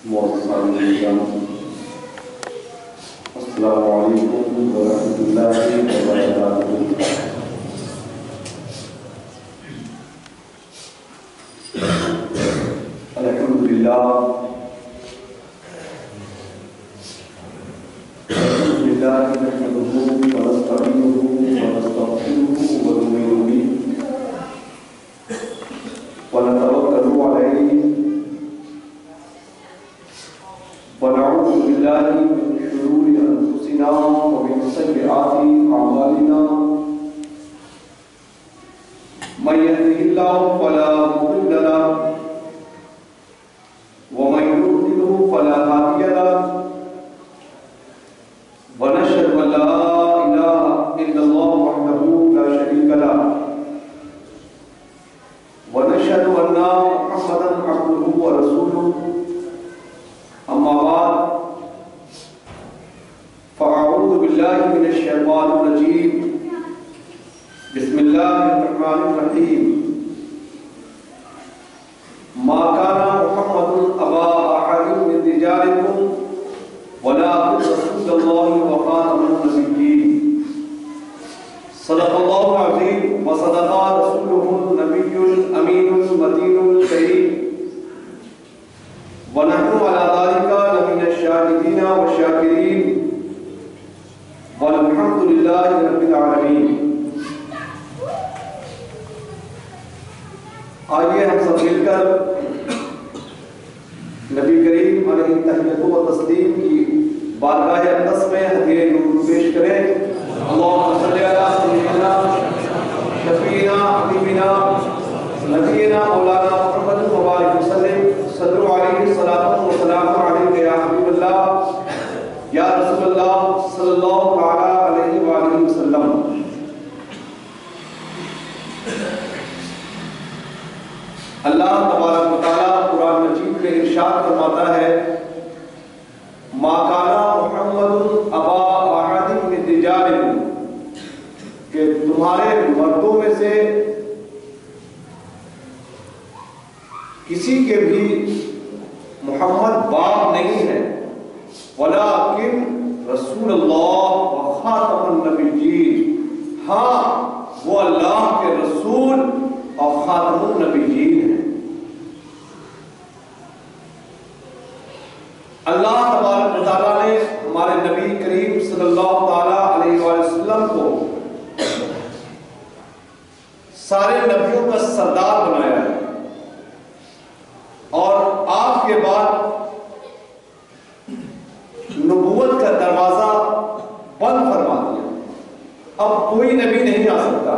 السلام علیکم ورحمۃ اللہ وبرکاتہ۔ الحمد للہ نحمده ونستعينه ونستغفره ونؤمن به ونتوكل عليه ونعوذ بالله من شرور أنفسنا ومن سيئات أعمالنا من يهده الله فلا مضل له ومن يضلل فلا هادي له ونشهد أن لا إله إلا الله وحده لا شريك له ونشهد أن محمدا عبده ورسوله أما بعد فأعوذ بالله من الشيطان الرجيم بسم الله الرحمن الرحيم ما كان محمد أبا أحد من رجالكم ولكن رسول الله وخاتم النبيين صدق الله العظيم وصدق رسوله النبي الأمين المتين الكريم ونحن على ذلك لمن الشاهدين والشاكرين والحمد لله رب العالمين۔ آئیے ہم سب مل کر نبی کریم علیہ تحیت و تسلیم کی بارگاہ اقدس میں ہدیہ نور پیش کریں۔ اللہم صلی علی سیدنا شفیعنا حبیبنا نبینا مولانا محمد مبارک وسلم صلو علیہ الصلاۃ والسلام علیک یا حبیب اللہ یا رسول اللہ صلی اللہ علیہ وآلہ وسلم۔ اللہ تبارک و تعالیٰ قرآن مجید میں ارشاد فرماتا ہے ما کان محمد ابا احد من رجالکم، کہ تمہارے مردوں میں سے کسی کے بھی محمد باپ نہیں ہے، ولیکن رسول اللہ و خاتم النبیین، ہاں وہ اللہ کے رسول اور خاتم النبیین ہیں۔ اللہ تبارک و تعالیٰ نے ہمارے نبی کریم صلی اللہ تعالیٰ علیہ وسلم کو سارے نبیوں کا سردار بنایا ہے اور آپ کے بعد نبوت کا دروازہ بند فرما دیا۔ اب کوئی نبی نہیں آ سکتا۔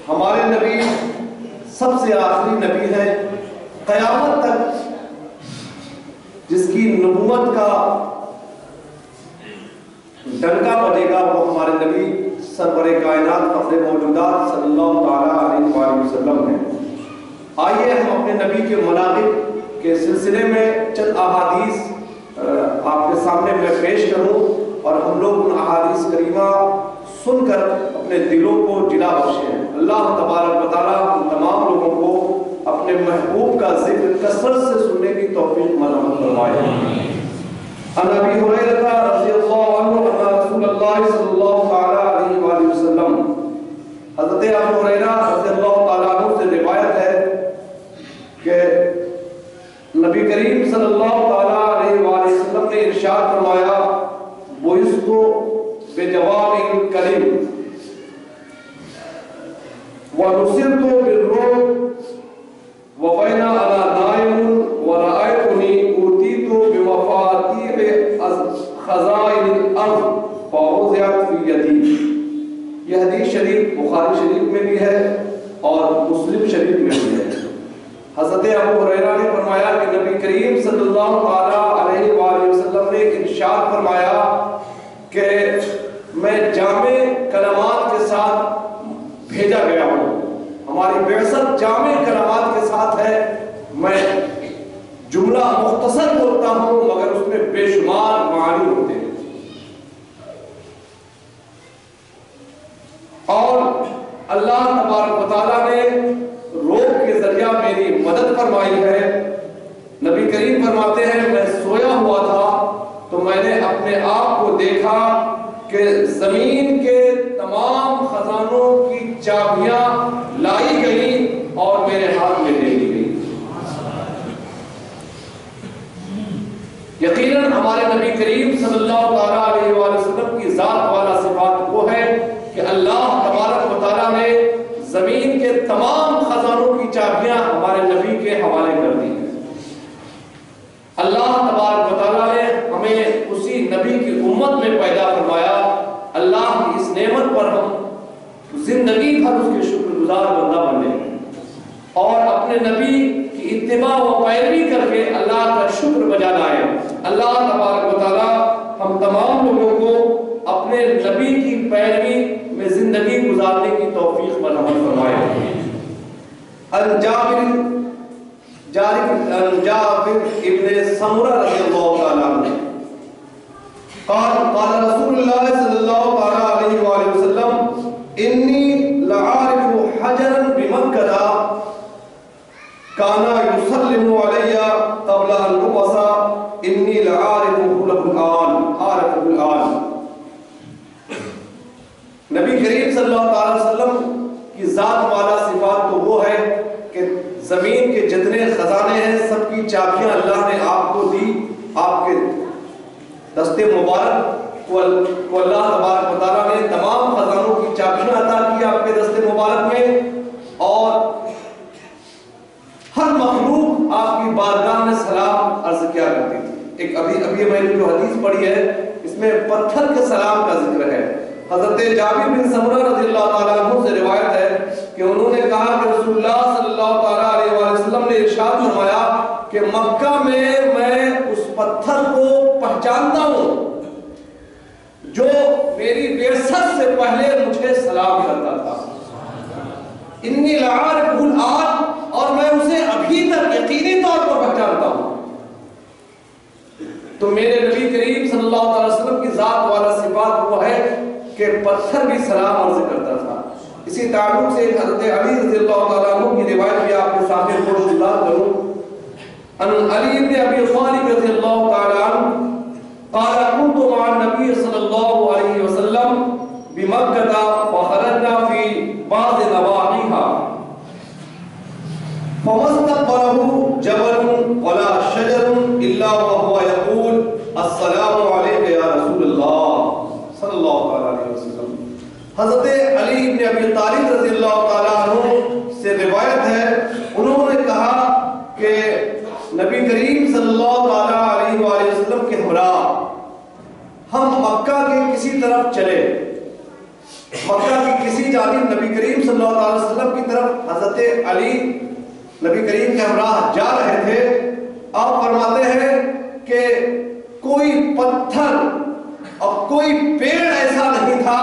ہمارے نبی سب سے آخری نبی ہے، قیامت تک جس کی نبوت کا ڈنکا بجے گا وہ ہمارے نبی سرور کائنات فخر موجودات صلی اللہ تعالیٰ علیہ وآلہ وسلم ہیں۔ آئیے ہم اپنے نبی کے مناقب کے سلسلے میں چند احادیث آپ کے سامنے میں پیش کروں اور ہم لوگ ان احادیث کریمہ سن کر اپنے دلوں کو جلا بخشیں۔ اللہ تبارک و تعالیٰ ہم تمام لوگوں کو اپنے محبوب کا ذکر کثرت سے سننے کی توفیق مرحمت فرمائے۔ عن ابی ہریرہ رضی اللہ عنہ ان رسول اللہ صلی اللہ تعالیٰ علیہ وآلہ وسلم، حضرت ابو ہریرہ رضی اللہ تعالیٰ عنہ سے روایت ہے کہ نبی کریم صلی اللہ تعالیٰ علیہ وآلہ وسلم نے ارشاد فرمایا بعثت بجوامع الکلم ونصرت بالرعب وبين أنا نائم ورأيتني أوتيت بمفاتيح خزائن الأرض فوضعت في يدي۔ یہ حدیث شریف بخاری شریف میں بھی ہے اور مسلم شریف میں بھی ہے۔ حضرت ابو ہریرہ نے فرمایا کہ نبی کریم صلی اللہ علیہ وآلہ وسلم نے ارشاد فرمایا کہ میں جامع کلمات کے ساتھ بھیجا گیا ہوں، ہماری بعثت جامع کلمات کے ساتھ ہے۔ میں جملہ مختصر بولتا ہوں مگر اس میں بے شمار معانی ہوتے ہیں، اور اللہ تبارک و تعالیٰ نے روح کے ذریعہ میری مدد فرمائی ہے۔ نبی کریم فرماتے ہیں میں یقیناً ہمارے نبی کریم صلی اللہ تعالیٰ علیہ وآلہ وسلم کی ذات والا صفات وہ ہے کہ اللہ تبارک و تعالیٰ نے زمین کے تمام خزانوں کی چابیاں ہمارے نبی کے حوالے کر دی ہیں۔ اللہ تبارک و تعالیٰ نے ہمیں اسی نبی کی امت میں پیدا فرمایا۔ اللہ کی اس نعمت پر ہم زندگی بھر اس کے شکر گزار بندہ بنے اور اپنے نبی کی اتباع و پیروی کر کے اللہ کا شکر بجا لائیں۔ اللہ تبارک و تعالیٰ ہم تمام لوگوں کو اپنے نبی کی پیروی میں زندگی گزارنے کی توفیق مرحمت فرمائے۔ جابر ابن سمرہ رضی اللہ تعالیٰ عنہ قال رسول اللہ صلی اللہ تعالیٰ علیہ وآلہ وسلم انی لعارف حجرا بمکہ کانا یسلم علی قبل ان ابعث انی لعارفہ الآن۔ نبی کریم صلی اللہ علیہ وسلم کی ذات والا صفات تو وہ ہے کہ زمین کے جتنے خزانے ہیں سب کی چابیاں اللہ نے آپ کو دی۔ آپ کے دستے مبارک کو اللہ تبارک و تعالیٰ نے تمام خزانوں کی چابیاں عطا کی آپ کے دستے مبارک میں، اور ہر مخلوق آپ کی بارگاہ میں سلام عرض کیا کرتی تھی۔ ایک ابھی میں نے جو حدیث پڑھی ہے اس میں پتھر کے سلام کا ذکر ہے۔ حضرت جابر بن سمرہ رضی اللہ تعالیٰ عنہ سے روایت ہے کہ انہوں نے کہا کہ رسول اللہ صلی اللہ تعالیٰ علیہ وآلہ وسلم نے ارشاد فرمایا کہ مکہ میں اس پتھر کو پہچانتا ہوں جو میری بعثت سے پہلے مجھے سلام کرتا تھا۔ انی لعارفہ الآن، اور میں اسے ابھی تک یقینی طور پر پہچانتا ہوں۔ تو میرے نبی کریم صلی اللہ علیہ وسلم کی ذات والا صفات وہ ہے کہ پتھر بھی سلام عرض کرتا تھا۔ اسی تعلق سے حضرت علی رضی اللہ تعالیٰ عنہ کی روایت بھی آپ کے سامنے پوشیدہ کروں۔ ان علی بن ابی طالب رضی اللہ تعالیٰ عنہ قال كنت مع النبي صلی اللہ علیہ وسلم بمکہ فخرجنا في بعض نواحیها فما استقبله جبل ولا شجر الا وهو يقول السلام عليك يا رسول الله صلی اللہ علیہ وسلم۔ حضرت علی بن ابی طالب رضی اللہ تعالیٰ عنہ سے روایت ہے، انہوں نے کہا کہ نبی کریم صلی اللہ تعالیٰ علیہ وآلہ وسلم کے ہمراہ ہم مکہ کے کسی طرف چلے، مکہ کی کسی جانب نبی کریم صلی اللہ علیہ وسلم کی طرف حضرت علی نبی کریم کے ہمراہ جا رہے تھے۔ آپ فرماتے ہیں کہ کوئی پتھر اور کوئی پیڑ ایسا نہیں تھا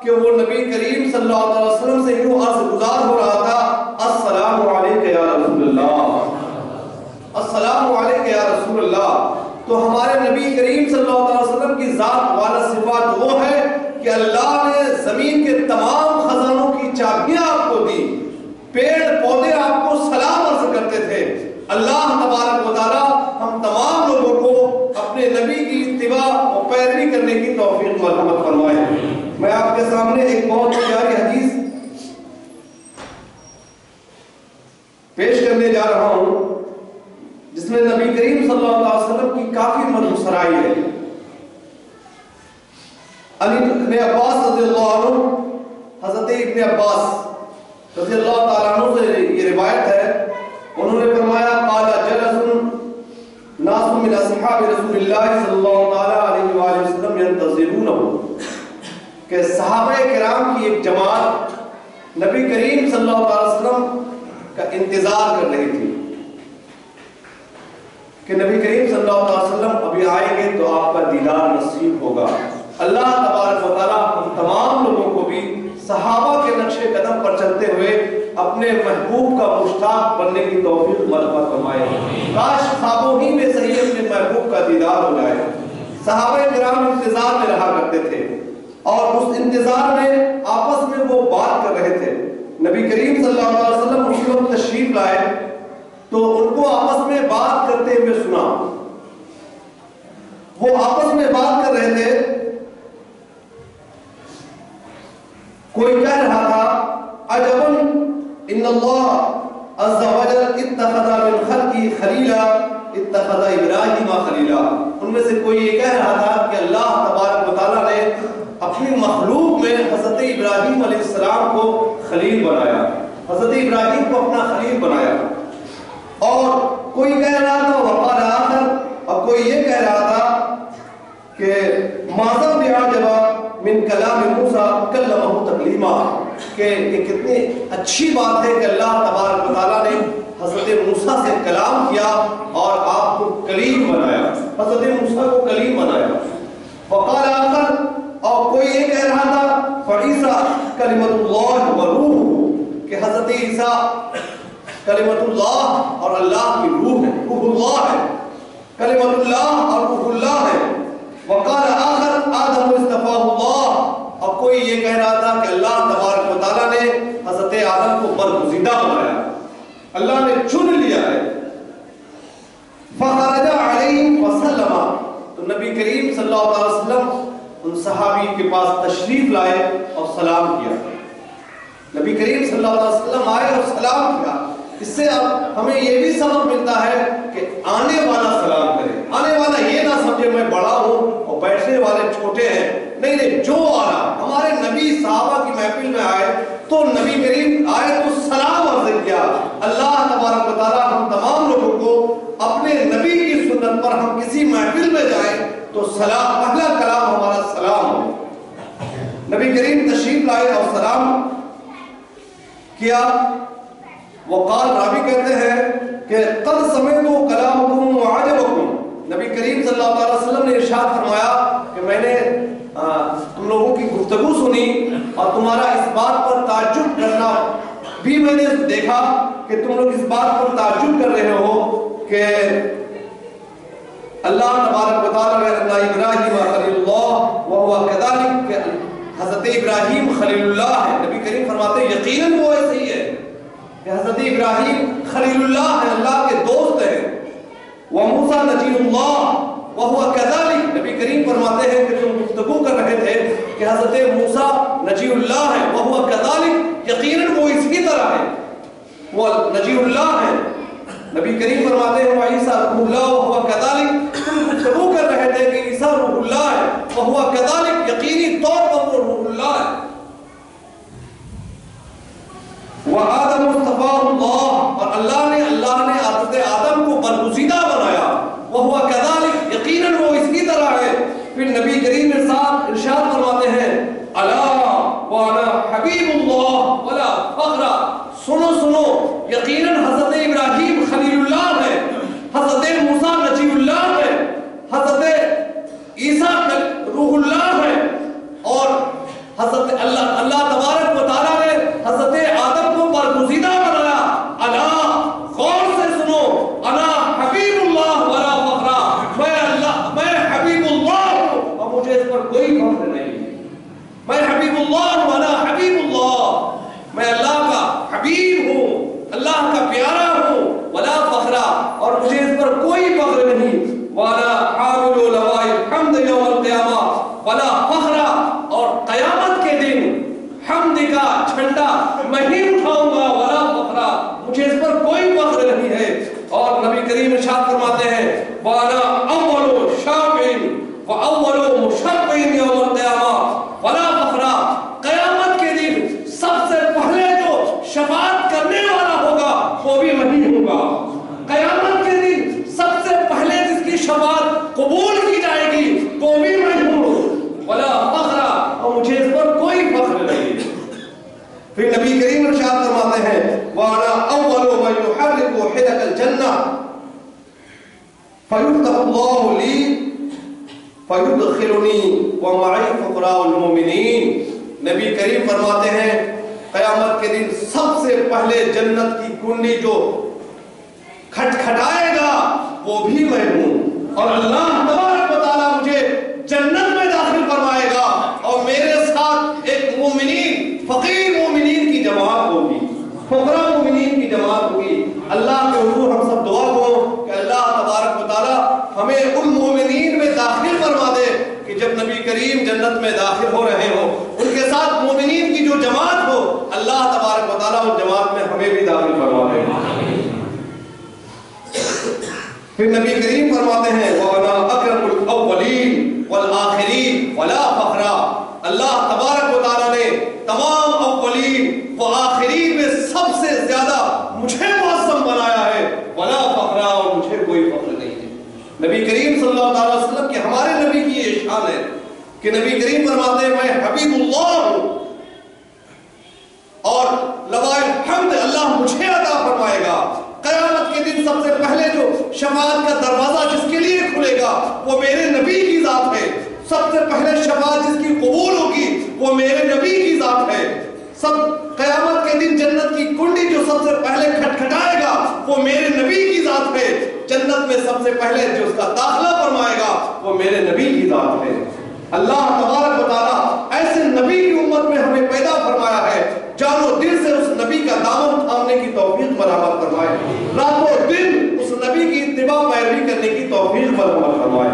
کہ وہ نبی کریم صلی اللہ علیہ وسلم سے یوں عرض گزار ہو رہا تھا السلام علیکم یا رسول اللہ، السلام علیکم یا رسول اللہ۔ تو ہمارے نبی کریم صلی اللہ علیہ وسلم کی ذات والا صفات وہ ہے کہ اللہ نے زمین کے تمام خزانوں کی چابیاں آپ کو دی، پیڑ پودے آپ کو سلام عرض کرتے تھے۔ اللہ تبارک و تعالیٰ ہم تمام لوگوں کو اپنے نبی کی اتباع و پیروی کرنے کی توفیق مرحمت فرمائے۔ میں آپ کے سامنے ایک بہت پیاری حدیث پیش کرنے جا رہا ہوں جس میں نبی کریم صلی اللہ علیہ وسلم کی کافی مدح سرائی ہے۔ علی ابن عباس رضی اللہ عنہ، حضرت ابن عباس رضی اللہ تعالیٰ عنہ سے یہ روایت ہے، انہوں نے فرمایا قال جلس ناس من اصحاب رسول اللہ صلی اللہ تعالیٰ علیہ وآلہ وسلم ينتظرونه، کہ صحابہ کرام کی ایک جماعت نبی کریم صلی اللہ علیہ وسلم کا انتظار کر رہی تھی کہ نبی کریم صلی اللہ علیہ وسلم ابھی آئیں گے تو آپ کا دیدار نصیب ہوگا۔ اللہ تبارک و تعالیٰ ہم تمام لوگوں کو بھی صحابہ کے نقش قدم پر چلتے ہوئے اپنے محبوب کا مشتاق بننے کی توفیق مرحمت فرمائے۔ کاش خوابوں ہی میں صحیح اپنے محبوب کا دیدار ہو جائے۔ صحابہ کرام انتظار میں رہا کرتے تھے اور اس انتظار میں آپس میں وہ بات کر رہے تھے۔ نبی کریم صلی اللہ علیہ وسلم اس وقت تشریف لائے تو ان کو آپس میں بات کرتے ہوئے سنا۔ وہ آپس میں بات کر رہے تھے، کوئی کہہ رہا تھا عجباً ان اللہ عز وجل اتخذ من خلقه خلیلا اتخذ ابراہیم خلیلا، ان میں سے کوئی یہ کہہ رہا تھا کہ اللہ تبارک و تعالیٰ نے اپنی مخلوق میں حضرت ابراہیم علیہ السلام کو خلیل بنایا، حضرت ابراہیم کو اپنا خلیل بنایا۔ اور کوئی کہہ رہا تھا وقال آخر، اور کوئی یہ کہہ رہا تھا کہ معظم بعجب من کلام موسیٰ کلمہ تکلیما، کہ یہ کتنی اچھی بات ہے کہ اللہ تبارک و تعالیٰ نے حضرت موسیٰ سے کلام کیا اور آپ کو کلیم بنایا، حضرت موسیٰ کو کلیم بنایا۔ وقال آخر، اور کوئی یہ کہہ رہا تھا فعیسیٰ کلمۃ اللہ و روح، کہ حضرت عیسیٰ کلمۃ اللہ اور اللہ کی روح ہے، روح اللہ ہے، کلمۃ اللہ اور روح اللہ ہے۔ وقال آخر آدم اصطفاہ اللہ، اور کوئی یہ کہہ رہا تھا کہ اللہ تبارک و تعالیٰ نے حضرت آدم کو برگزیدہ بنایا، اللہ نے چن لیا ہے۔ فخرج علیہم وسلم، تو نبی کریم صلی اللہ علیہ وسلم ان صحابی کے پاس تشریف لائے اور سلام کیا۔ نبی کریم صلی اللہ علیہ وسلم آئے اور سلام کیا۔ اس سے اب ہمیں یہ بھی سبق ملتا ہے کہ آنے والا سلام کرے، آنے والا یہ نہ سمجھے میں بڑا ہوں اور بیٹھنے والے چھوٹے ہیں، نہیں نہیں، جو آ رہا، ہمارے نبی صحابہ کی محفل میں آئے تو نبی کریم آئے تو سلام عرض کیا۔ اللہ تبارک و تعالیٰ ہم تمام لوگوں کو اپنے نبی کی سنت پر ہم کسی محفل میں جائیں تو سلام، پہلا کلام ہمارا سلام ہو۔ نبی کریم تشریف لائے اور سلام کیا۔ وقال، راوی کہتے ہیں کہ قد سمعت کلامکم وعجبکم، نبی کریم صلی اللہ علیہ وسلم نے ارشاد فرمایا کہ میں نے تم لوگوں کی گفتگو سنی اور تمہارا اس بات پر تعجب کرنا بھی میں نے دیکھا کہ تم لوگ اس بات پر تعجب کر رہے ہو کہ اللہ تبارک و تعالیٰ ابراہیم خلیل اللہ وہو کذالک، کہ حضرت ابراہیم خلیل اللہ ہے۔ نبی کریم فرماتے ہیں یقیناً وہ ایسے ہی ہے کہ حضرت ابراہیم خلیل اللہ ہے، اللہ کے دوست ہیں۔ وموسیٰ نجی اللہ وہو کذالک، نبی کریم فرماتے ہیں کہ تم گفتگو کر رہے تھے کہ حضرت موسیٰ نجی اللہ ہے، وہو کذالک، یقیناً وہ اس کی طرح ہے، وہ نجی اللہ ہے۔ نبی کریم فرماتے ہیں وعیسیٰ روح اللہ وہو کذالک، تم گفتگو کر رہے تھے کہ عیسیٰ روح اللہ ہے، وہو کذالک، یقینی طور پر وہ روح اللہ ہے۔ وآدم اصطفاہ اللہ، اور اللہ نے حضرت آدم کو برگزیدہ بنایا، وہو کذالک، یقیناً وہ اس کی طرح ہے۔ پھر نبی کریم ارشاد فرماتے ہیں الا وانا حبیب اللہ ولا فخر، سنو سنو، یقیناً حضرت ابراہیم خلیل اللہ ہے، حضرت موسیٰ نجی اللہ ہے، حضرت عیسیٰ روح اللہ ہے، اور حضرت اللہ تبارک و تعالیٰ نے حضرت آدم کو برگزیدہ بنایا۔ الا، غور سے سنو، انا حبیب اللہ ولا فخر، میں حبیب اللہ ہوں اور مجھے اس پر کوئی فخر نہیں، میں حبیب اللہ ہوں، انا حبیب اللہ، میں اللہ کا حبیب ہوں، اللہ کا پیارا ہوں، ولا فخر، اور مجھے اس پر کوئی فخر نہیں، وانا حامل لواء الحمد یوم القیامہ ولا فخر، اور قیامت کے دن حمد کا جھنڈا میں ہی اٹھاؤں گا، ولا فخر، مجھے اس پر کوئی فخر نہیں ہے۔ اور نبی کریم ارشاد فرماتے ہیں وانا اول شافع واول مشفع یوم القیامہ ولا فخر، قیامت کے دن سب سے پہلے جو شفاعت کرنے والا ہوگا وہ بھی میں ہی ہوں گا، قیامت کے دن سب سے پہلے جس کی شفاعت قبول کی جائے گی وہ بھی میں ہوں، ولا فخر، اور مجھے اس پر کوئی فخر نہیں۔ پھر نبی کریم ارشاد فرماتے ہیں وانا اول من يحرك حلق الجنہ فيفتح الله لي فيدخلني ومعي فقراء المؤمنین، نبی کریم فرماتے ہیں قیامت کے دن سب سے پہلے جنت کی کنڈی جو کھٹکھٹائے گا وہ بھی میں ہوں، اور اللہ تبارک و تعالیٰ مجھے جنت میں داخل فرمائے گا، اور میرے ساتھ ایک مومنین، فقیر مومنین کی جماعت ہوگی، فقراء مومنین کی جماعت ہوگی۔ اللہ کے حضور ہم سب دعا ہو کہ اللہ تبارک و تعالیٰ ہمیں ان مومنین میں داخل فرما دے کہ جب نبی کریم جنت میں داخل ہو رہے ہوں ان کے ساتھ مومنین کی جو جماعت ہو، اللہ تبارک و تعالیٰ ان جماعت میں ہمیں بھی داخل فرما دے۔ پھر نبی کریم فرماتے ہیں وَأَنَا أَكْرَمُ الْأَوَّلِينَ وَالْآخِرِينَ وَلَا فَخْرَ، اللہ تبارک و تعالیٰ نے تمام اولین و آخرین میں سب سے زیادہ مجھے معظم بنایا ہے، ولا فخر، اور مجھے کوئی فخر نہیں ہے۔ نبی کریم صلی اللہ علیہ وسلم کے ہمارے نبی کی یہ شان ہے کہ نبی کریم فرماتے ہیں میں حبیب اللہ ہوں، اور لوائے حمد اللہ مجھے عطا فرمائے گا۔ قیامت کے دن سب سے پہلے جو شفاعت کا دروازہ جس کے لیے کھلے گا وہ میرے نبی کی ذات ہے، سب سے پہلے شفاعت جس کی قبول ہوگی وہ میرے نبی کی ذات ہے، سب قیامت کے دن جنت کی کنڈی جو سب سے پہلے کھٹکھٹائے گا وہ میرے نبی کی ذات ہے، جنت میں سب سے پہلے جو اس کا داخلہ فرمائے گا وہ میرے نبی کی ذات ہے۔ اللہ تبارک و تعالیٰ ایسے نبی کی امت میں ہمیں پیدا فرمایا ہے، جانو دل سے اس نبی کا دامن تھامنے کی توفیق مرحمت فرمائے، راتوں دن اس نبی کی اتباع پیروی کرنے کی توفیق مرحمت فرمائے۔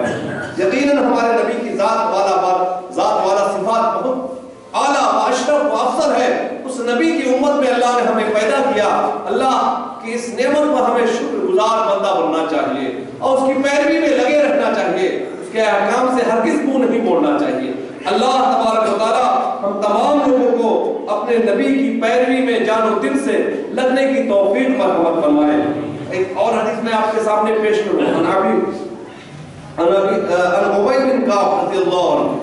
یقیناً ہمارے نبی کی ذات والا صفات بہت اعلیٰ و اشرف و افضل ہے۔ اس نبی کی امت میں اللہ نے ہمیں پیدا کیا، اللہ کی اس نعمت پر ہمیں شکر گزار بندہ بننا چاہیے اور اس کی پیروی میں لگے رہنا چاہیے، اس کے احکام سے ہرگز منہ نہیں موڑنا چاہیے۔ اللہ تبارک و تعالیٰ ہم تمام لوگوں کو اپنے نبی کی پیروی میں جان و دل سے لگنے کی توفیق مرحمت فرمائے۔ ایک اور حدیث میں آپ کے سامنے پیش کروں، عن ابی بن کعب رضی اللہ عنہ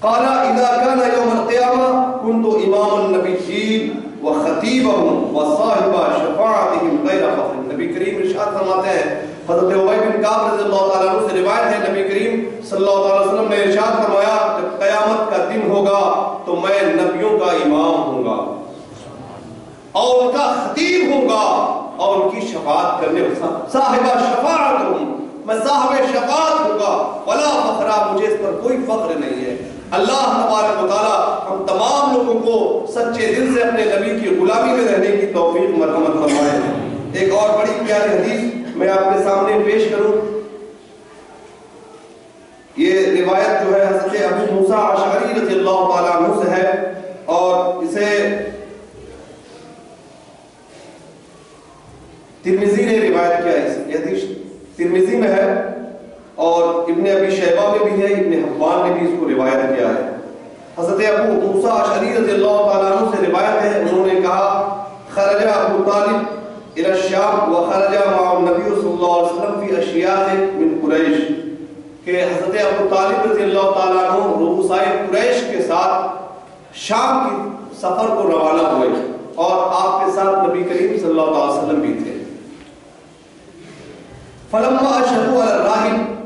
قال اذا كان يوم القيامة كنت امام النبيين وخطيبهم وصاحب شفاعتهم غير فخر۔ نبی کریم ارشاد فرماتے ہیں، حضرت ابی بن کعب رضی اللہ تعالیٰ عنہ سے روایت ہے، نبی کریم صلی اللہ علیہ وسلم نے ارشاد فرمایا جب قیامت کا دن ہوگا تو میں نبیوں کا امام ہوں گا اور ان کا خطیب ہوں گا اور ان کی شفاعت کرنے صاحب شفاعت ہوں، میں صاحب شفاعت ہوں گا، ولا فخر، مجھے اس پر کوئی فخر نہیں ہے۔ اللہ تبارک و تعالیٰ ہم تمام لوگوں کو سچے دل سے اپنے نبی کی غلامی میں رہنے کی توفیق مرحمت فرمائے۔ ایک اور بڑی پیاری حدیث میں آپ کے سامنے پیش کروں، یہ روایت جو ہے حضرت ابو موسیٰ اشعری رضی اللہ تعالیٰ عنہ سے ہے، اور اسے ترمذی نے روایت کیا ہے، یہ حدیث ترمذی میں ہے اور ابن ابی شیبہ میں بھی ہے، ابن حبان نے بھی اس کو روایت کیا ہے۔ حضرت ابو موسیٰ اشعری رضی اللہ تعالیٰ عنہ سے روایت ہے، انہوں نے کہا خرج ابو طالب الى الشام وخرج مع النبی صلی اللہ علیہ وسلم فی اشیاء من قریش، کہ حضرت ابو طالب رضی اللہ تعالیٰ عنہ رؤسائے قریش کے ساتھ شام کی سفر کو روانہ ہوئے اور آپ کے ساتھ نبی کریم صلی اللہ علیہ وسلم بھی تھے۔ فلما اشرفوا علی الراہب،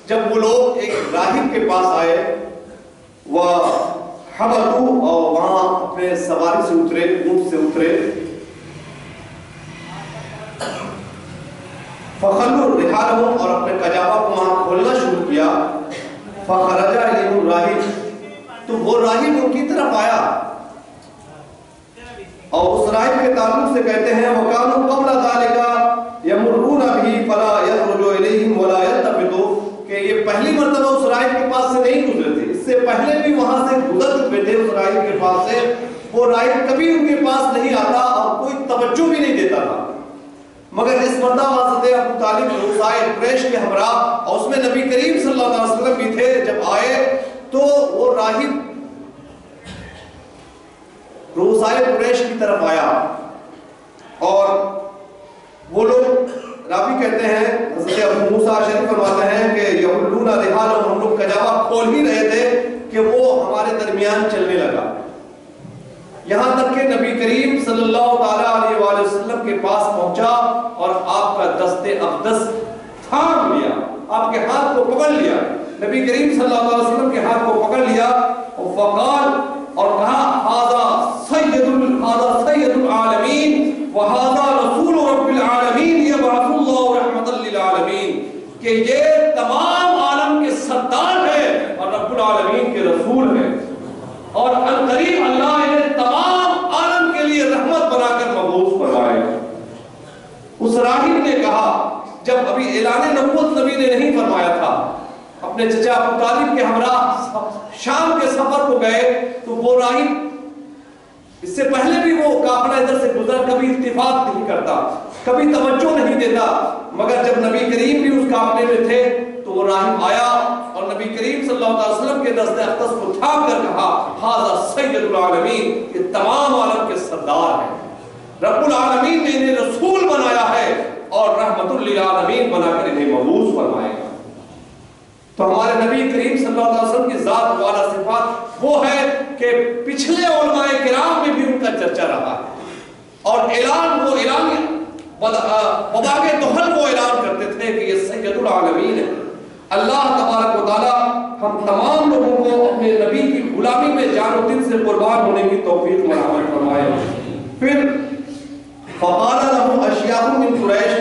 جب وہ لوگ ایک راہب کے پاس آئے، وہ حبطوا، اور وہاں اپنے سواری سے اترے، اونٹ سے اترے، فخلوا رحالهم، اور اپنے کجاوا کو وہاں کھولنا شروع کیا، فخرج الیہم الراہب، تو وہ راہب ان کی طرف آیا اور اس راہب کے تعلق سے کہتے ہیں وَكَانُوا قَبْلَ ذَلِكَ يَمُرُّونَ بِهِ فَلَا يَخْرُجُ إِلَيْهِمْ وَلَا يَلْتَفِتُ، کہ یہ پہلی مرتبہ اس راہب کے پاس سے نہیں گزرے تھے، اس سے پہلے بھی وہاں سے گزر چکے تھے اس راہب کے پاس سے، وہ راہب کبھی ان کے پاس نہیں آتا اور کوئی توجہ بھی نہیں دیتا تھا، مگر اس مرتبہ حضرت ابو طالب رؤسائے قریش کے ہمراہ اور اس میں نبی کریم صلی اللہ علیہ وسلم بھی تھے، جب آئے تو وہ راہب رؤسائے قریش کی طرف آیا اور وہ لوگ، راوی کہتے ہیں حضرت ابو موسیٰ اشعری فرماتے ہیں کہ یحلون رحالهم، ہم لوگ کجاوا کھول ہی رہے تھے کہ وہ ہمارے درمیان چلنے لگا، یہاں تک کہ نبی کریم صلی اللہ تعالیٰ علیہ وآلہ وسلم کے پاس پہنچا اور آپ کا دست اقدس تھام لیا، آپ کے ہاتھ کو پکڑ لیا، نبی کریم صلی اللہ علیہ وسلم کے ہاتھ کو پکڑ لیا وقال، اور کہا ھذا سید العالمین وھذا رسول رب العالمین یبعث اللہ رحمۃ للعالمین، کہ یہ تمام عالم کے سردار ہے اور رب العالمین کے رسول ہے، اور عنقریب اللہ انہیں تمام عالم کے لیے رحمت بنا کر مبعوث فرمائے گا۔ اس راہب نے کہا، جب ابھی اعلان نبوت نبی نے نہیں فرمایا تھا، اپنے چچا ابو طالب کے ہمراہ شام کے سفر کو گئے، تو وہ راہب اس سے پہلے بھی وہ قافلہ ادھر سے گزر، کبھی اتفاق نہیں کرتا، کبھی توجہ نہیں دیتا، مگر جب نبی کریم بھی اس قافلے میں تھے تو وہ راہب آیا اور نبی کریم صلی اللہ علیہ وسلم کے دست اقدس کو تھام کر کہا ھذا سید العالمین، یہ تمام عالم کے سردار ہیں، رب العالمین نے انہیں رسول بنایا ہے اور رحمت للعالمین بنا کر انہیں مبعوث فرمائے گا۔ تو ہمارے نبی کریم صلی اللہ علیہ وسلم کی ذات والا صفات وہ ہے کہ پچھلے علماء کرام میں بھی ان کا چرچا رہا ہے، اور اعلان وہ اعلان بباغ دہل وہ اعلان کرتے تھے کہ یہ سید العالمین ہے۔ اللہ تبارک و تعالی ہم تمام لوگوں کو اپنے نبی کی غلامی میں جان و دل سے قربان ہونے کی توفیق مرحمت فرمائے۔ پھر فقال له اشیاء من قریش،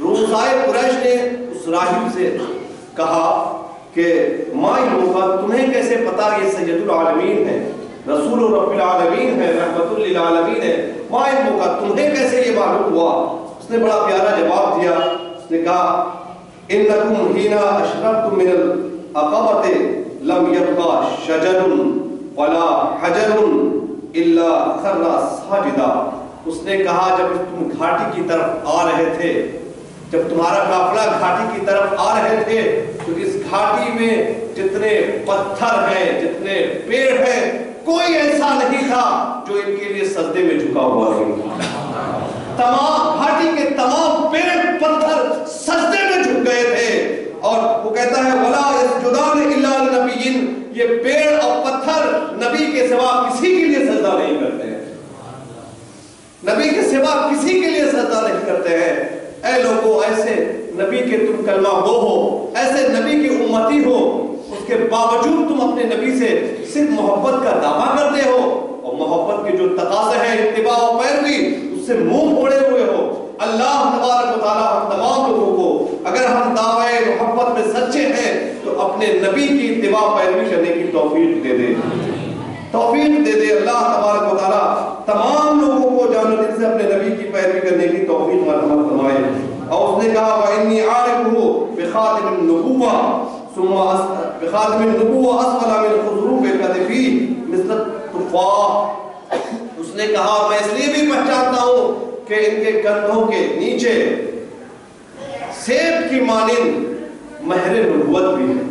رؤسائے قریش نے اس راہب سے کہا کہ ما یوفا، تمہیں کیسے پتا یہ سید العالمین ہے، رسول رب العالمین ہے، رحمت للعالمین ہے، ما یوفا، تمہیں کیسے یہ معلوم ہوا؟ اس نے بڑا پیارا جواب دیا، اس نے کہا انکم حین اشرفتم من العقبۃ لم یبقى شجر ولا حجر الا خر ساجدا۔ اس نے کہا جب تم گھاٹی کی طرف آ رہے تھے، جب تمہارا قافلہ گھاٹی کی طرف آ رہے تھے، تو اس گھاٹی میں جتنے پتھر ہیں، جتنے پیڑ ہیں، کوئی ایسا نہیں تھا جو ان کے لیے سجدے میں جھکا ہوا نہیں۔ تمام گھاٹی کے تمام پیڑ پتھر سجدے میں جھک گئے تھے، اور وہ کہتا ہے ولا یسجدان الا لنبی، یہ پیڑ اور پتھر نبی کے سوا کسی کے لیے سجدہ نہیں کرتے ہیں، نبی کے سوا کسی کے لیے سجدہ نہیں کرتے ہیں۔ اے لوگوں، ایسے نبی کے تم کلمہ گو ہو، ایسے نبی کی امتی ہو، اس کے باوجود تم اپنے نبی سے صرف محبت کا دعویٰ کرتے ہو، اور محبت کے جو تقاضے ہیں اتباع و پیروی، اس سے منہ موڑے ہوئے ہو۔ اللہ تبارک و تعالی ہم تمام لوگوں کو، اگر ہم دعوے محبت میں سچے ہیں تو اپنے نبی کی اتباع پیروی کرنے کی توفیق دے دے، توفیق دے دے۔ اللہ تبارک و تعالی تمام لوگوں کو جان و دل سے اپنے نبی کی پیروی کرنے کی توفیق مرحمت فرمائے۔ اور اس نے کہا وَإِنِّي عَارِفُهُ بِخَاتِمِ النُّبُوَّةِ ثُمَّ بِخَاتِمِ النُّبُوَّةِ أَسْفَلَ مِنْ خُضْرُوبِ الْكَتِفِ مِثْلَ التُّفَّاحِ۔ اس نے کہا میں اس لیے بھی پہچانتا ہوں کہ ان کے کندھوں کے نیچے سیب کی مانند مہر نبوت بھی ہے،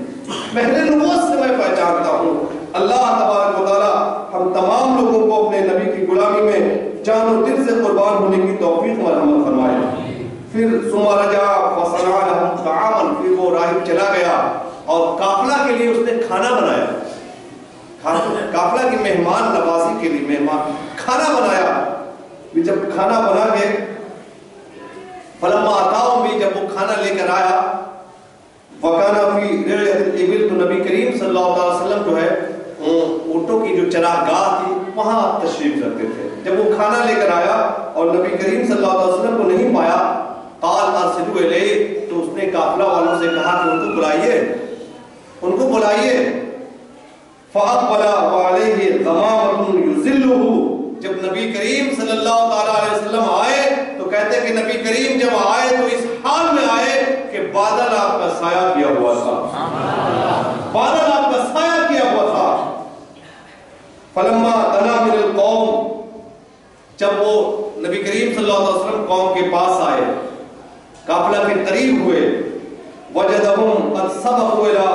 مہر نبوت سے میں پہچانتا ہوں۔ اللہ تبارک و تعالی ہم تمام لوگوں کو اپنے نبی کی غلامی میں جان و دل سے قربان ہونے کی توفیق مرحمت فرمائے۔ پھر ثم رجع فصنع لهم طعاما، پھر وہ راہب چلا گیا اور قافلہ کے لیے اس نے کھانا بنایا، قافلہ کی مہمان نوازی کے لیے مہمان کھانا بنایا۔ جب کھانا بنا کے فلما اتاهم بھی، جب وہ کھانا لے کر آیا، وکانا فی رعیۃ الابل، تو نبی کریم صلی اللہ علیہ وسلم جو ہے اونٹوں کی جو چراگاہ تھی وہاں تشریف رکھتے تھے۔ جب وہ کھانا لے کر آیا اور نبی کریم صلی اللہ علیہ وسلم کو نہیں پایا، قال ارسلوا الیہ، تو اس نے قافلہ والوں سے کہا کہ ان کو بلائیے، ان کو بلائیے۔ فاقبل وعلیہ غمامۃ یظلہ، جب نبی کریم صلی اللہ تعالی علیہ وسلم آئے تو کہتے کہ نبی کریم جب آئے تو اس حال میں آئے کہ بادل آپ کا سایہ کیا ہوا تھا، بادل آپ کا سایہ کیا ہوا تھا۔ فلما دنا من القوم، جب وہ نبی کریم صلی اللہ علیہ وسلم قوم کے پاس آئے، قافلہ کے قریب ہوئے، وجدہم قد سبقوا الی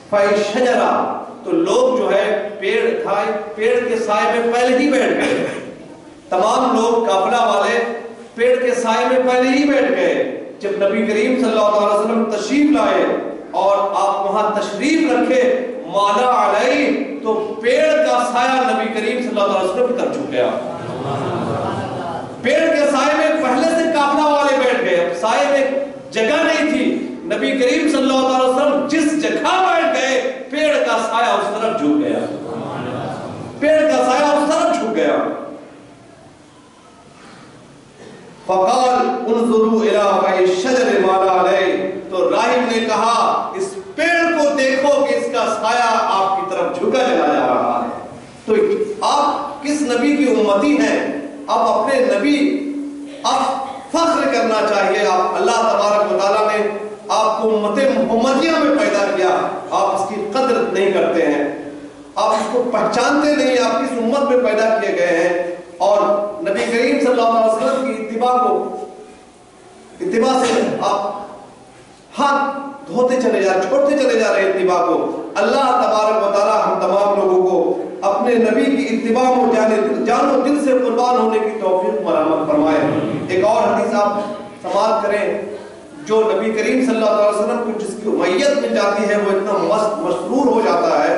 فی الشجرہ، تو لوگ جو ہے پیڑ کے سائے میں پہلے ہی بیٹھ گئے، تمام لوگ قافلہ والے پیڑ کے سائے میں پہلے ہی بیٹھ گئے۔ جب نبی کریم صلی اللہ علیہ وسلم تشریف لائے اور آپ وہاں تشریف رکھے مالا علیہ، تو پیڑ کا سایہ نبی کریم صلی اللہ علیہ وسلم تک جھک گیا۔ پیڑ کے سائے میں پہلے سے قافلہ والے بیٹھ گئے، اب سائے میں جگہ نہیں تھی، نبی کریم صلی اللہ علیہ وسلم جس جگہ بیٹھ گئے پیڑ کا سایہ اس طرف جھک گیا، پیڑ کا سایہ اس طرف جھک گیا۔ فقال انظروا الى فی الشجر مالا علیہ، تو راہب نے کہا اس پیڑ کو دیکھو کہ اس کا سایہ آپ کی طرف جھکا چلا جا رہا ہے۔ تو آپ کس نبی کی امتی ہیں؟ آپ اپنے نبی، آپ فخر کرنا چاہیے۔ آپ اللہ تبارک و تعالیٰ نے آپ کو امت محمدیہ میں پیدا کیا، آپ اس کی قدر نہیں کرتے ہیں، آپ اس کو پہچانتے نہیں، آپ کس امت میں پیدا کیے گئے ہیں، اور نبی کریم صلی اللہ علیہ وسلم کی اتباع کو اتباع سے آپ ہاتھ دھوتے چلے جا رہے، چھوڑتے چلے جا رہے ہیں اتباع کو. اللہ تبارک و تعالی ہم تمام لوگوں کو اپنے نبی کی اتباع و جان و دل سے قربان ہونے کی توفیق مرحمت فرمائے. ایک اور حدیث آپ سماعت کریں، جو نبی کریم صلی اللہ علیہ وسلم کو جس کی میت مل جاتی ہے وہ اتنا مسرور ہو جاتا ہے.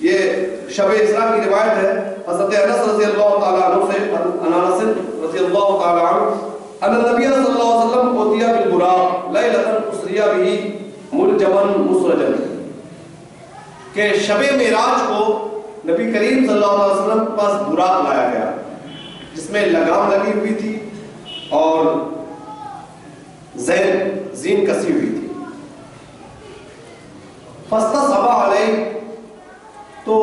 یہ شب اسراء کی روایت ہے حضرت انس رضی اللہ تعالیٰ عنہ سے، انس رضی اللہ تعالیٰ عنہ ان النبی صلی اللہ علیہ وسلم اوتیا بالبراق لیلۃ اسری بہ ملجما مسرجا، کہ شب معراج کو نبی کریم صلی اللہ علیہ وسلم کے پاس براق لایا گیا جس میں لگام لگی ہوئی تھی اور زین کسی ہوئی تھی. فاستصعب علیہ، تو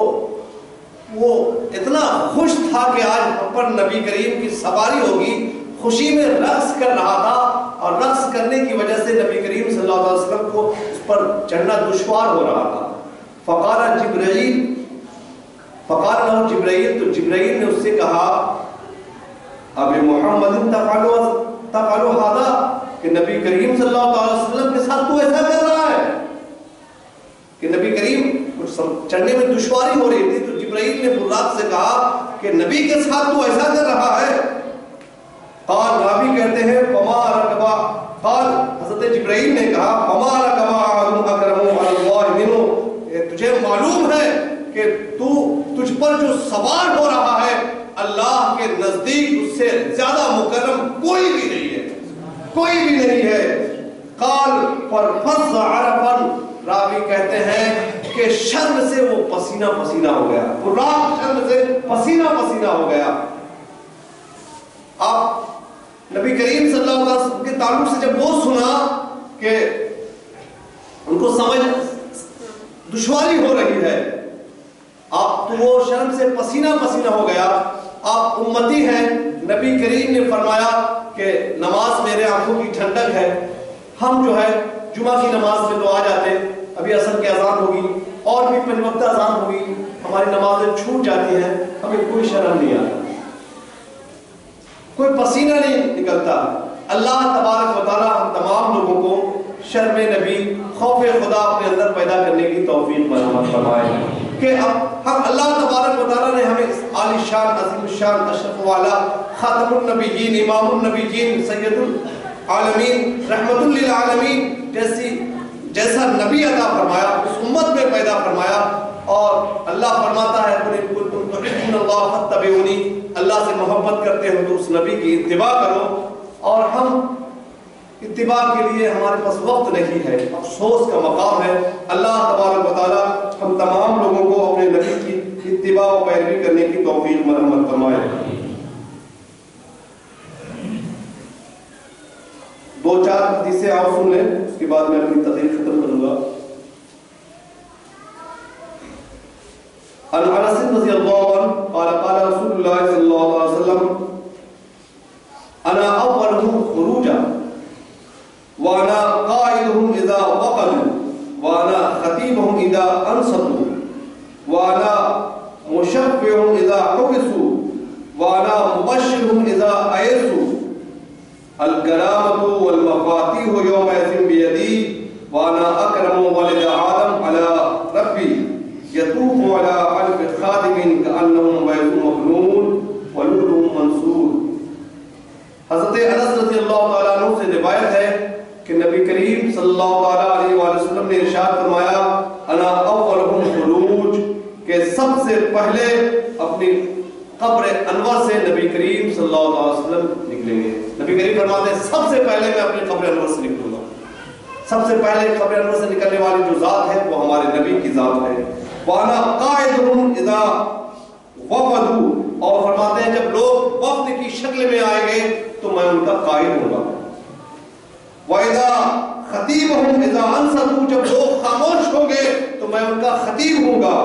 وہ اتنا خوش تھا کہ آج ہم پر نبی کریم کی سواری ہوگی، خوشی میں رقص کر رہا تھا، اور رقص کرنے کی وجہ سے نبی کریم صلی اللہ علیہ وسلم کو اس پر چڑھنا دشوار ہو رہا تھا. فقال جبرائیل، فقال له جبرائیل، تو جبرائیل نے اس سے کہا اب محمد تفعل هذا، کہ نبی کریم صلی اللہ علیہ وسلم کے ساتھ تو ایسا کر رہا ہے کہ نبی کریم چڑھنے میں دشواری ہو رہی تھی. تو جبرائیل نے براق سے کہا کہ نبی کے ساتھ تو ایسا کر رہا ہے. قال، راوی کہتے ہیں فما رکبا، قال حضرت جبرائیل نے کہا فما رکبا احد اکرم علی اللہ منہ، تجھے معلوم ہے کہ تجھ پر جو سوار ہو رہا ہے اللہ کے نزدیک اس سے زیادہ مکرم کوئی بھی نہیں ہے، کوئی بھی نہیں ہے. قال فرفض عرفا، راوی کہتے ہیں کہ شرم سے وہ پسینہ پسینہ ہو گیا، براق شرم سے پسینہ پسینہ ہو گیا. آپ نبی کریم صلی اللہ علیہ وسلم کے تعلق سے جب وہ سنا کہ ان کو سمجھ دشواری ہو رہی ہے، آپ تو وہ شرم سے پسینہ پسینہ ہو گیا. آپ امتی ہیں، نبی کریم نے فرمایا کہ نماز میرے آنکھوں کی ٹھنڈک ہے. ہم جو ہے جمعہ کی نماز میں تو آ جاتے، ابھی عصر کی اذان ہوگی اور بھی 5 وقت اذان ہوگی، ہماری نمازیں چھوٹ جاتی ہیں، ہمیں کوئی شرم نہیں آتا، کوئی پسینہ نہیں نکلتا. اللہ تبارک و تعالی ہم تمام لوگوں کو شرم نبی، خوف خدا اپنے اندر پیدا کرنے کی توفیق مرحمت فرمائے کہ ہم اللہ تبارک و تعالی نے ہمیں اس عالی شان، عظیم الشان، اشرف والا، خاتم النبیین، امام النبیین، سید العالمین، رحمت للعالمین جیسا نبی عطا فرمایا، اس امت میں پیدا فرمایا. اور اللہ فرماتا ہے قُلْ إِن كُنتُمْ تُحِبُّونَ اللَّهَ فَاتَّبِعُونِی، اللہ سے محبت کرتے ہو تو اس نبی کی اتباع کرو. اور ہم اتباع کے لیے ہمارے پاس وقت نہیں ہے، افسوس کا مقام ہے. اللہ تبارک و تعالی ہم تمام لوگوں کو اپنے نبی کی اتباع و پیروی کرنے کی توفیق مرحمت فرمائے. 2-4 حدیثیں آپ سن لیں، اس کے بعد میں اپنی تقریر ختم کروں گا. عن انس رضی اللہ عنہ قال قال رسول اللہ صلی اللہ علیہ وسلم انا اولهم خروجا وانا قائدهم اذا وقدوا وانا خطيبهم اذا انصتوا وانا مشفعهم اذا حبسوا وانا مبشرهم اذا ايسوا الكرامة والمفاتيح يومئذ بيدي وانا اكرم ولد آدم على ربي يطوف على ألف خادم كأنهم بيض مكنون ولؤلؤ منثور. حضرت انس رضی اللہ تعالیٰ عنہ سے روایت ہے کہ نبی کریم صلی اللہ تعالیٰ علیہ وآلہ وسلم نے ارشاد فرمایا انا اولهم خروج، کہ سب سے پہلے اپنی قبر انور سے نبی کریم صلی اللہ علیہ وسلم نکلیں گے. نبی کریم فرماتے ہیں سب سے پہلے میں اپنی قبر انور سے نکلوں گا. سب سے پہلے قبر انور سے نکلنے والی جو ذات ہے وہ ہمارے نبی کی ذات ہے. وانا قائدهم اذا وفدوا، اور فرماتے ہیں جب لوگ وفد کی شکل میں آئیں گے تو میں ان کا قائد ہوں گا. واذا خطیبهم اذا انصتوا، جب لوگ خاموش ہوں گے تو میں ان کا خطیب ہوں گا.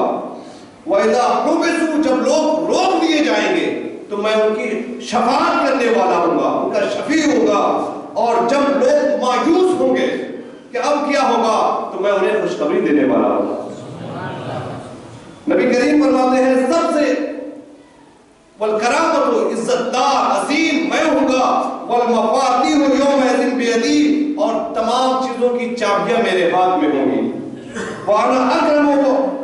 واذا حبسوا، جب لوگ روک دیے جائیں گے تو میں ان کی شفاعت کرنے والا ہوں گا، ان کا شفیع ہوں گا. اور جب لوگ مایوس ہوں گے کہ اب کیا ہوگا تو میں انہیں خوشخبری دینے والا ہوں گا. نبی کریم فرماتے ہیں سب سے والکرامت، عزت دار عظیم میں ہوں گا، والمفاتیح یوم چیزوں کی چابیاں میرے ہاتھ میں ہوں گی. وَأَنَا أَكْرَمُ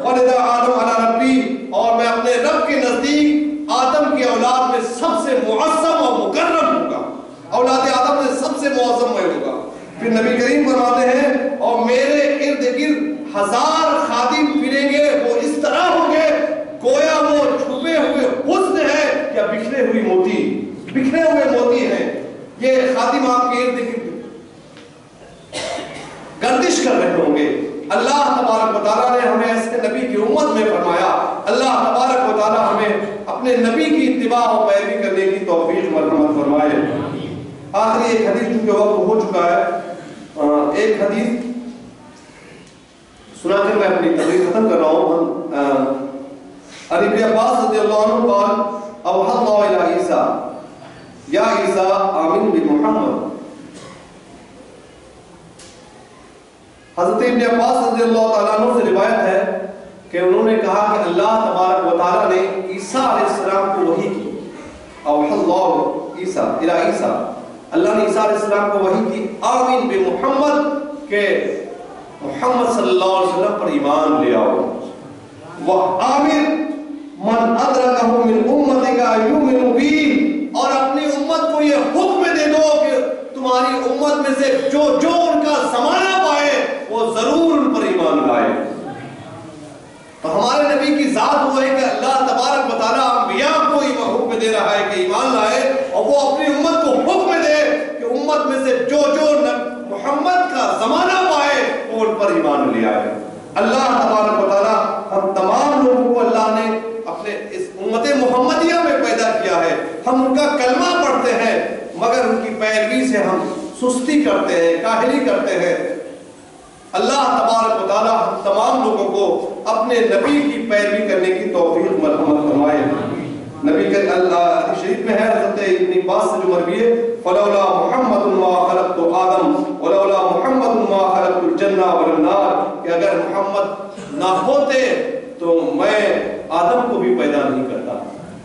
وَلِدَ آدَمَ عَلَى رَبِّي, اور میں اپنے رب کے نزدیک آدم کی اولاد میں سب سے معظم اور مکرم ہوں گا. اولاد آدم میں سب سے معظم میں ہوں گا. پھر نبی کریم فرماتے ہیں اور میرے ارد گرد 1000 خادم پھریں گے, وہ اس طرح ہوں گے گویا وہ چھپے ہوئے حسن ہے یا بکھرے ہوئے موتی ہیں. یہ خادم آپ کے ارد گرد گردش کر رہے ہوں گے. اللہ تبارک و تعالیٰ نے ہمیں ایسے نبی کی امت میں فرمایا. اللہ تبارک و تعالیٰ ہمیں اپنے نبی کی اتباع و پیروی کرنے کی توفیق مرحمت فرمائے. آخری ایک حدیث چونکہ وقت ہو چکا ہے, ایک حدیث سنا کر میں اپنی تقریر ختم کر رہا ہوں. عن ابن عباس رضی اللہ عنہ قال اوحى الله الى عیسیٰ یا عیسیٰ آمن بمحمد. حضرت ابن عباس رضی اللہ تعالیٰ عنہ سے روایت ہے کہ انہوں نے کہا کہ اللہ تبارک و تعالیٰ نے عیسیٰ علیہ السلام کو وحی کی. اوحى الله عیسیٰ الى عیسیٰ, اللہ نے عیسیٰ علیہ السلام کو وحی کی آمین بمحمد کہ محمد صلی اللہ علیہ وسلم پر ایمان لے آؤ. وآمین من ادرکہ من امتک یؤمن بی, اور اپنی امت کو یہ حکم دے دو کہ تمہاری امت میں سے جو ان کا زمانہ پائے وہ ضرور ان پر ایمان لائے. تو ہمارے نبی کی ذات وہ ہے کہ اللہ تبارک و تعالیٰ انبیاء کو حکم دے رہا ہے کہ ایمان لائے, اور وہ اپنی امت کو حکم دے کہ امت میں سے جو محمد کا زمانہ پائے وہ ان پر ایمان لے آئے. اللہ تبارک و تعالیٰ ہم تمام لوگوں کو اللہ نے اپنے اس امت محمدیہ میں پیدا کیا ہے. ہم ان کا کلمہ پڑھتے ہیں مگر ان کی پیروی سے ہم سستی کرتے ہیں, کاہلی کرتے ہیں. اللہ تبارک و تعالیٰ ہم تمام لوگوں کو اپنے نبی کی پیروی کرنے کی توفیق مرحمت فرمائے. نبی کے حدیث شریف میں ہے حضرت ابن عباس سے جو مروی ہے فلولا محمد ما خلقت آدم ولولا محمد ما خلقت الجنہ والنار, کہ اگر محمد نہ ہوتے تو میں آدم کو بھی پیدا نہیں کرتا.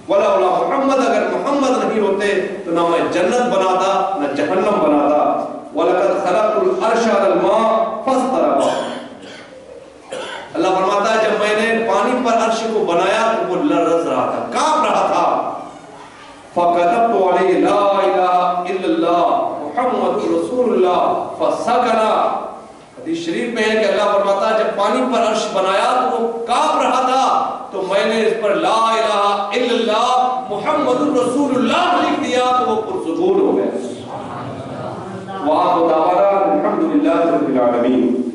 ولولا محمد, اگر محمد نہیں ہوتے تو نہ میں جنت بناتا نہ جہنم بناتا. وَلَقَدْ خَلَقْتُ الْعَرْشَ عَلَى الْمَاءِ فَاسْتَرَبَ, اللہ فرماتا ہے جب میں نے پانی پر عرش کو بنایا تو وہ لرز رہا تھا, کانپ رہا تھا. فَكَتَبْتُ عَلَيْهِ لَا إِلَهَ إِلَّا اللَّهُ مُحَمَّدٌ رَسُولُ اللَّهِ فَسَكَنَ. حدیث شریف میں ہے کہ اللہ فرماتا ہے جب پانی پر عرش بنایا تو وہ کانپ رہا تھا, تو میں نے اس پر لا الہ الا اللہ محمد رسول اللہ لکھ دیا تو وہ پرسکون ہو گئے. وآخر دعوانا الحمدللہ رب العالمین.